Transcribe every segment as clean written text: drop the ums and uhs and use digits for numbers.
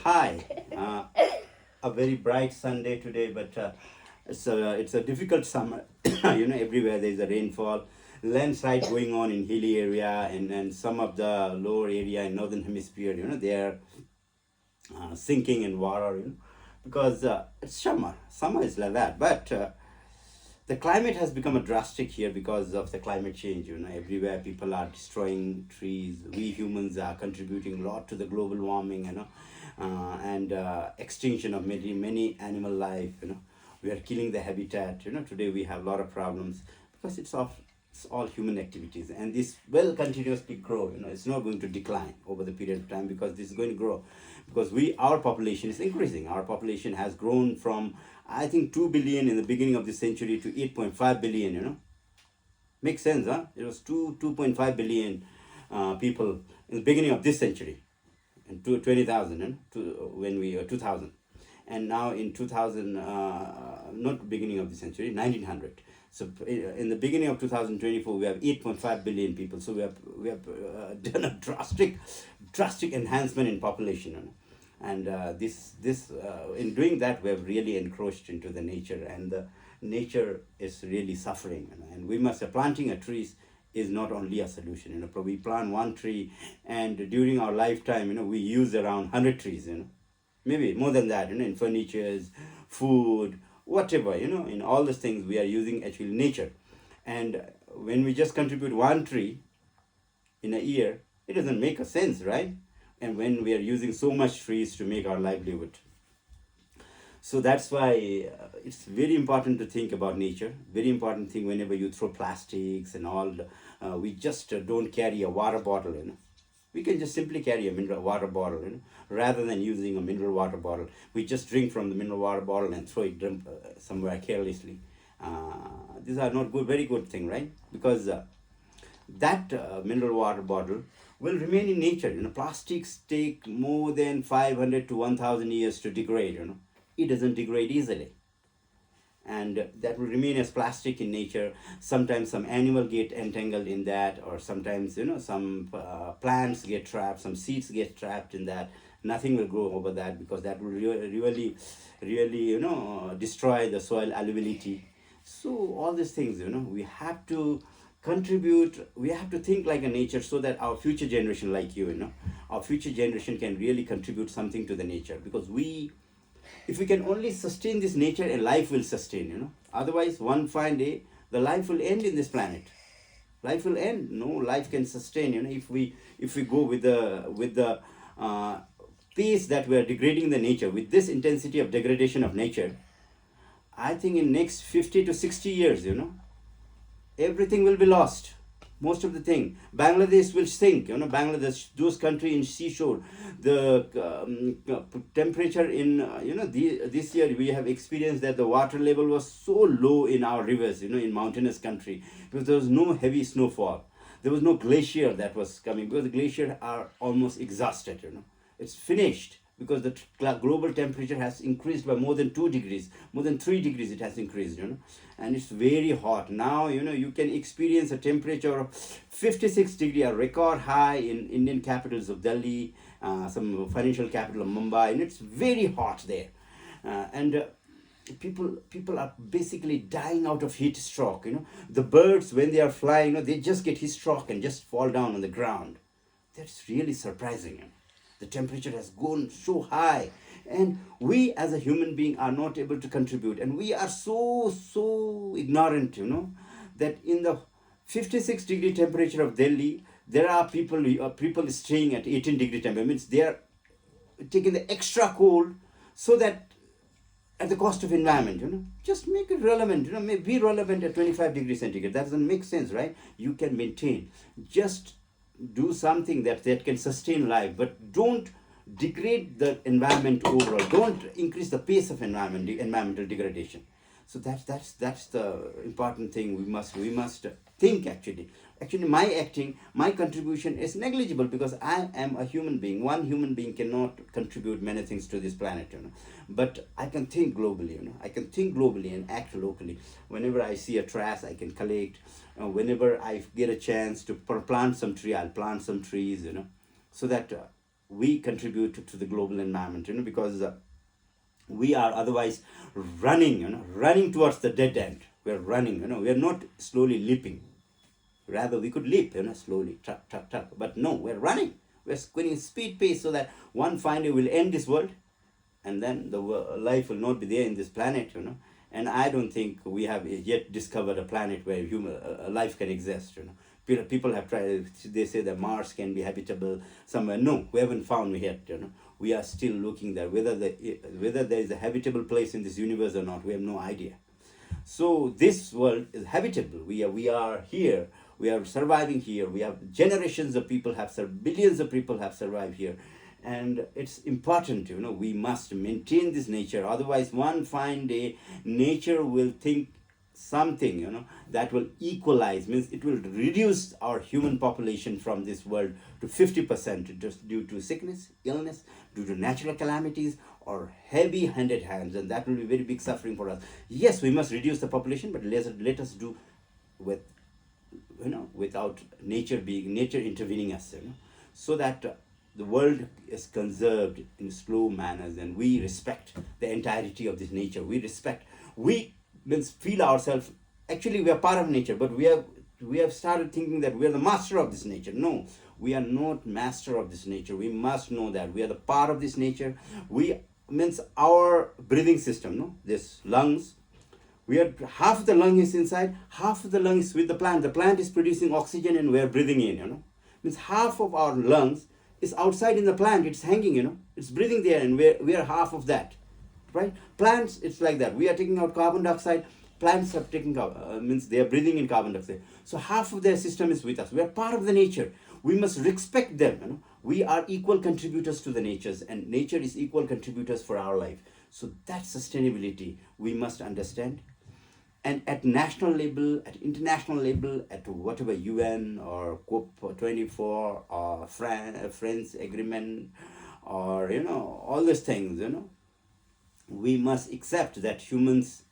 Hi, a very bright Sunday today, but it's a difficult summer. Everywhere there's a rainfall, landslide going on in hilly area, and some of the lower area in northern hemisphere. They are sinking in water. Because it's summer. Summer is like that, but the climate has become a drastic here because of the climate change. Everywhere people are destroying trees. We humans are contributing a lot to the global warming. And extinction of many animal life. We are killing the habitat. Today we have a lot of problems because it's all human activities, and this will continuously grow. It's not going to decline over the period of time, because this is going to grow, because our population is increasing. Our population has grown from, I think, 2 billion in the beginning of the century to 8.5 billion. Makes sense, huh? It was 2.5 billion people in the beginning of this century, and 20,000, when we 2000, and now in 2000, not beginning of the century, 1900. So in the beginning of 2024, we have 8.5 billion people. So we have done a drastic enhancement in population. And this in doing that, we have really encroached into the nature, and the nature is really suffering. And we must, planting a trees is not only a solution. We plant one tree, and during our lifetime, we use around 100 trees. Maybe more than that. In furnitures, food, whatever. In all these things, we are using actually nature. And when we just contribute one tree in a year, it doesn't make a sense, right? And when we are using so much trees to make our livelihood, so that's why it's very important to think about nature. Very important thing, whenever you throw plastics and all, we just don't carry a water bottle. We can just simply carry a mineral water bottle. Rather than using a mineral water bottle, we just drink from the mineral water bottle and throw it somewhere carelessly. These are not good, very good thing, right? Because that mineral water bottle will remain in nature. Plastics take more than 500 to 1000 years to degrade. It doesn't degrade easily, and that will remain as plastic in nature. Sometimes some animal get entangled in that, or sometimes some plants get trapped, some seeds get trapped in that. Nothing will grow over that, because that will really destroy the soil alluviality. So all these things, we have to contribute. We have to think like a nature, so that our future generation, like our future generation can really contribute something to the nature. Because if we can only sustain this nature, and life will sustain. Otherwise, one fine day, the life will end in this planet. Life will end. No life can sustain. If we go with the pace that we are degrading the nature, with this intensity of degradation of nature, I think in next 50 to 60 years, everything will be lost. Most of the thing, Bangladesh will sink. Bangladesh, those country in seashore, the temperature in this year we have experienced that the water level was so low in our rivers, in mountainous country, because there was no heavy snowfall. There was no glacier that was coming, because the glacier are almost exhausted. It's finished, because the global temperature has increased by more than 2 degrees, more than 3 degrees it has increased. And it's very hot now. You can experience a temperature of 56 degree, a record high in Indian capitals of Delhi, some financial capital of Mumbai, and it's very hot there. And people are basically dying out of heat stroke. The birds, when they are flying, they just get heat stroke and just fall down on the ground. That's really surprising. The temperature has gone so high, and we as a human being are not able to contribute, and we are so ignorant, that in the 56-degree temperature of Delhi, there are people staying at 18-degree temperature. Means they are taking the extra cold, so that at the cost of environment. Just make it relevant. Be relevant at 25 degrees centigrade. That doesn't make sense, right? You can maintain. Just do something that can sustain life, but don't degrade the environment overall. Don't increase the pace of environmental degradation. So that's the important thing. We must think. Actually my contribution is negligible, because I am a human being. One human being cannot contribute many things to this planet. But I can think globally. I can think globally and act locally. Whenever I see a trash, I can collect. Whenever I get a chance to plant some tree, I'll plant some trees. So that we contribute to the global environment, because we are otherwise running, running towards the dead end. We're running, we're not slowly leaping. Rather, we could leap, slowly, tuck, tuck, tuck. But no, we're running. We're going speed pace so that one fine day we'll end this world, and then the life will not be there in this planet. And I don't think we have yet discovered a planet where human life can exist. People have tried. They say that Mars can be habitable somewhere. No, we haven't found it yet. We are still looking there. Whether there is a habitable place in this universe or not, we have no idea. So this world is habitable. We are here. We are surviving here. We have generations of people billions of people have survived here, and it's important. We must maintain this nature. Otherwise, one fine day, nature will think something, that will equalize. Means it will reduce our human population from this world to 50%, just due to sickness, illness, due to natural calamities, or heavy-handed hands, and that will be very big suffering for us. Yes, we must reduce the population, but let us do with, without nature intervening us, so that the world is conserved in slow manners, and we respect the entirety of this nature. We means feel ourselves, actually we are part of nature, but we have started thinking that we are the master of this nature. No, we are not master of this nature. We must know that we are the part of this nature. We means our breathing system, this lungs, we are half the lung is inside, half of the lung is with the plant. The plant is producing oxygen and we are breathing in. Means half of our lungs is outside in the plant. It's hanging, it's breathing there, and we are half of that, right? Plants, it's like that. We are taking out carbon dioxide. Plants are taking out, means they are breathing in carbon dioxide. So half of their system is with us. We are part of the nature. We must respect them. We are equal contributors to the natures, and nature is equal contributors for our life. So that sustainability we must understand. And at national level, at international level, at whatever UN or COP24 or France agreement, or all these things, we must accept that humans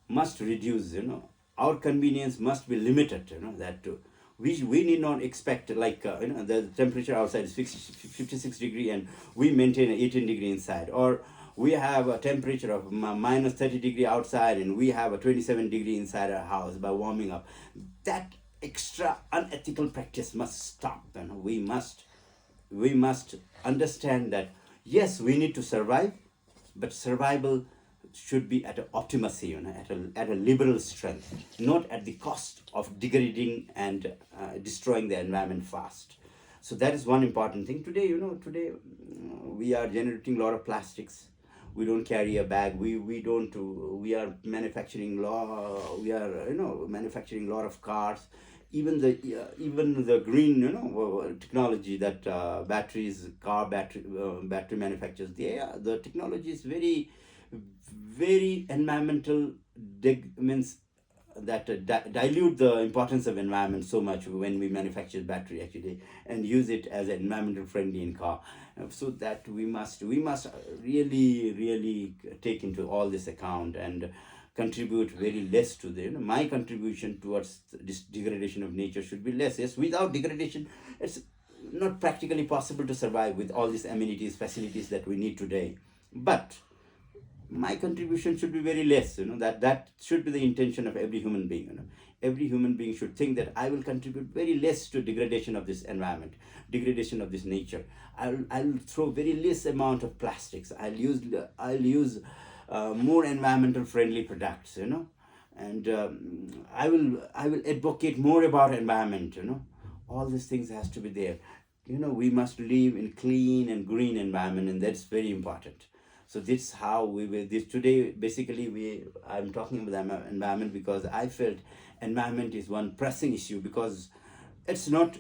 must reduce, our convenience must be limited, that we need not expect, like the temperature outside is 56 degree and we maintain 18 degree inside, or we have a temperature of minus 30 degree outside and we have a 27 degree inside our house by warming up. That extra unethical practice must stop. We must understand that yes, we need to survive, but survival should be at an optimacy, at a liberal strength, not at the cost of degrading and destroying the environment fast. So that is one important thing. Today we are generating a lot of plastics. We don't carry a bag. We are manufacturing manufacturing a lot of cars. Even the green technology that battery manufacturers, the technology is very very environmental, means that dilute the importance of environment so much when we manufacture battery actually and use it as an environmental friendly in car. So that we must really take into all this account and contribute very less to the my contribution towards this degradation of nature should be less. Yes, without degradation it's not practically possible to survive with all these amenities, facilities that we need today. But my contribution should be very less. That should be the intention of every human being. Every human being should think that I will contribute very less to degradation of this environment, degradation of this nature. I'll throw very less amount of plastics. I'll use more environmental friendly products. And I will advocate more about environment. All these things has to be there. We must live in clean and green environment, and that's very important. So this is how we will. This today, basically, I'm talking about the environment because I felt environment is one pressing issue, because it's not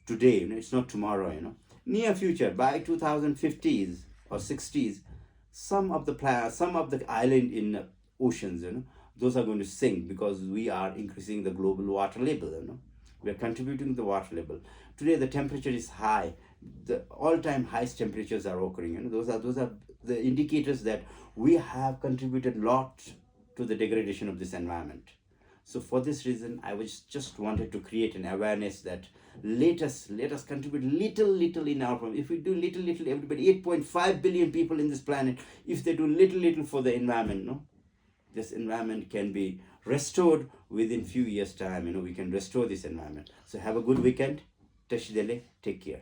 today, it's not tomorrow. Near future, by 2050s or 60s, some of the island in oceans, those are going to sink because we are increasing the global water level. We are contributing to the water level. Today the temperature is high. The all-time highest temperatures are occurring. Those are the indicators that we have contributed a lot to the degradation of this environment. So for this reason, I was just wanted to create an awareness that let us contribute little in our problem. If we do little, everybody, 8.5 billion people in this planet, if they do little for the environment, no, this environment can be restored within few years time. We can restore this environment. So have a good weekend. Tashidele, take care.